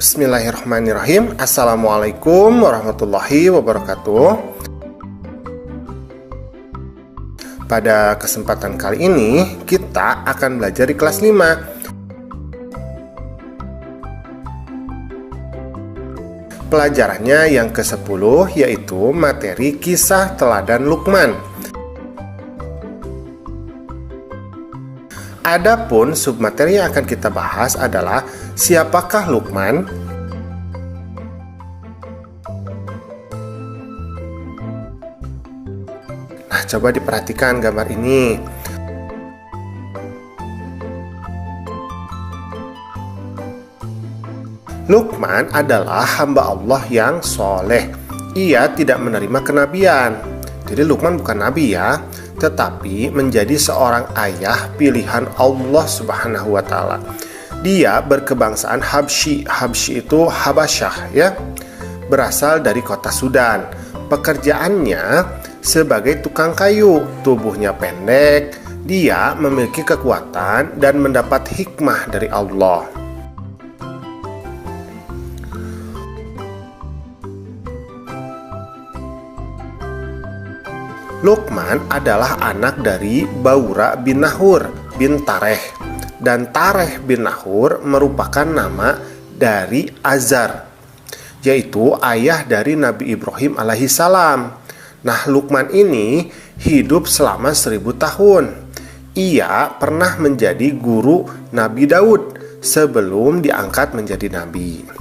Bismillahirrahmanirrahim. Assalamualaikum warahmatullahi wabarakatuh. Pada kesempatan kali ini kita akan belajar di kelas 5. Pelajarannya yang ke-10 yaitu materi kisah teladan Luqman. Adapun submateri yang akan kita bahas adalah siapakah Luqman? Nah, coba diperhatikan gambar ini. Luqman adalah hamba Allah yang soleh. Ia tidak menerima kenabian. Jadi Luqman bukan nabi ya, tetapi menjadi seorang ayah pilihan Allah Subhanahu wa Ta'ala. Dia berkebangsaan Habsyi. Habsyi itu Habasyah ya. Berasal dari kota Sudan. Pekerjaannya sebagai tukang kayu. Tubuhnya pendek. Dia memiliki kekuatan dan mendapat hikmah dari Allah. Luqman adalah anak dari Baura bin Nahur bin Tareh, dan Tareh bin Nahur merupakan nama dari Azar, yaitu ayah dari Nabi Ibrahim alaihissalam. Nah, Luqman ini hidup selama 1000 tahun. Ia pernah menjadi guru Nabi Daud sebelum diangkat menjadi nabi.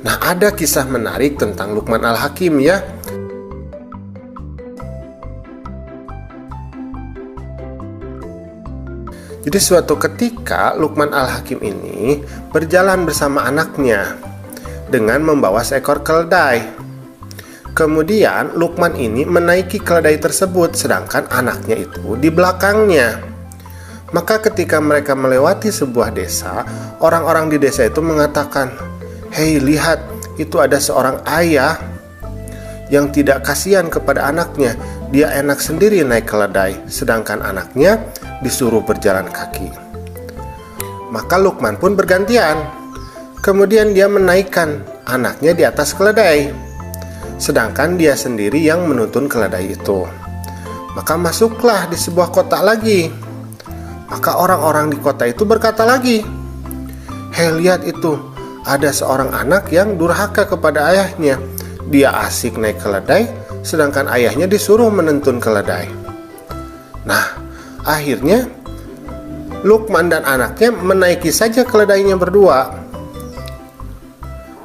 Nah, ada kisah menarik tentang Luqman Al-Hakim ya. Jadi suatu ketika Luqman Al-Hakim ini berjalan bersama anaknya dengan membawa seekor keledai. Kemudian Luqman ini menaiki keledai tersebut sedangkan anaknya itu di belakangnya. Maka ketika mereka melewati sebuah desa, orang-orang di desa itu mengatakan, "Hei, lihat, itu ada seorang ayah yang tidak kasihan kepada anaknya. Dia enak sendiri naik keledai, sedangkan anaknya disuruh berjalan kaki." Maka Luqman pun bergantian. Kemudian dia menaikkan anaknya di atas keledai, sedangkan dia sendiri yang menuntun keledai itu. Maka masuklah di sebuah kota lagi. Maka orang-orang di kota itu berkata lagi, "Hei, lihat itu, ada seorang anak yang durhaka kepada ayahnya. Dia asik naik keledai, sedangkan ayahnya disuruh menuntun keledai." Nah, akhirnya Luqman dan anaknya menaiki saja keledainya berdua.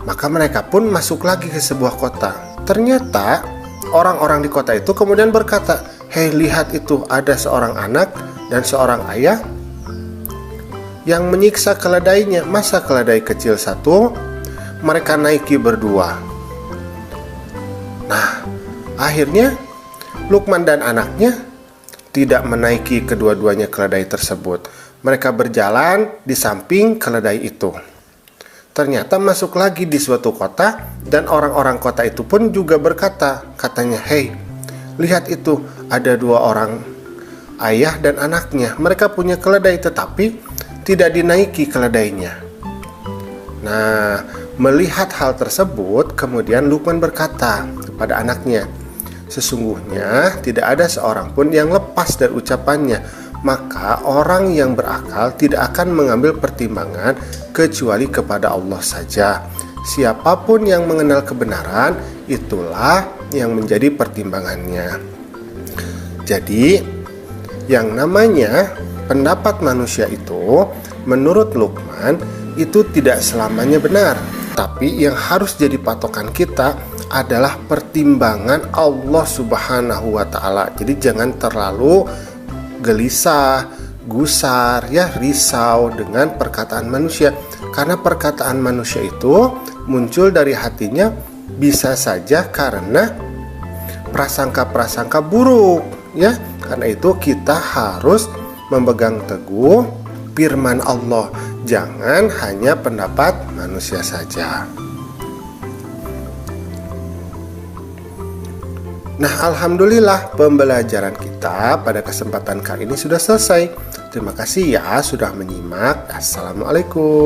Maka mereka pun masuk lagi ke sebuah kota. Ternyata orang-orang di kota itu kemudian berkata, "Hei, lihat itu, ada seorang anak dan seorang ayah yang menyiksa keledainya. Masa keledai kecil satu mereka naiki berdua?" Nah, akhirnya Luqman dan anaknya tidak menaiki kedua-duanya keledai tersebut. Mereka berjalan di samping keledai itu. Ternyata masuk lagi di suatu kota, dan orang-orang kota itu pun juga berkata, katanya, "Hei, lihat itu, ada dua orang ayah dan anaknya. Mereka punya keledai tetapi tidak dinaiki keledainya." Nah, melihat hal tersebut, kemudian Luqman berkata kepada anaknya, "Sesungguhnya tidak ada seorang pun yang lepas dari ucapannya. Maka orang yang berakal tidak akan mengambil pertimbangan kecuali kepada Allah saja. Siapapun yang mengenal kebenaran, itulah yang menjadi pertimbangannya." Jadi, yang namanya pendapat manusia itu, menurut Luqman, itu tidak selamanya benar. Tapi yang harus jadi patokan kita adalah pertimbangan Allah Subhanahu wa Ta'ala. Jadi jangan terlalu gelisah, gusar, ya, risau dengan perkataan manusia. Karena perkataan manusia itu muncul dari hatinya bisa saja karena prasangka-prasangka buruk, ya. Karena itu kita harus memegang teguh firman Allah, jangan hanya pendapat manusia saja. Nah, alhamdulillah pembelajaran kita pada kesempatan kali ini sudah selesai. Terima kasih ya sudah menyimak. Assalamualaikum.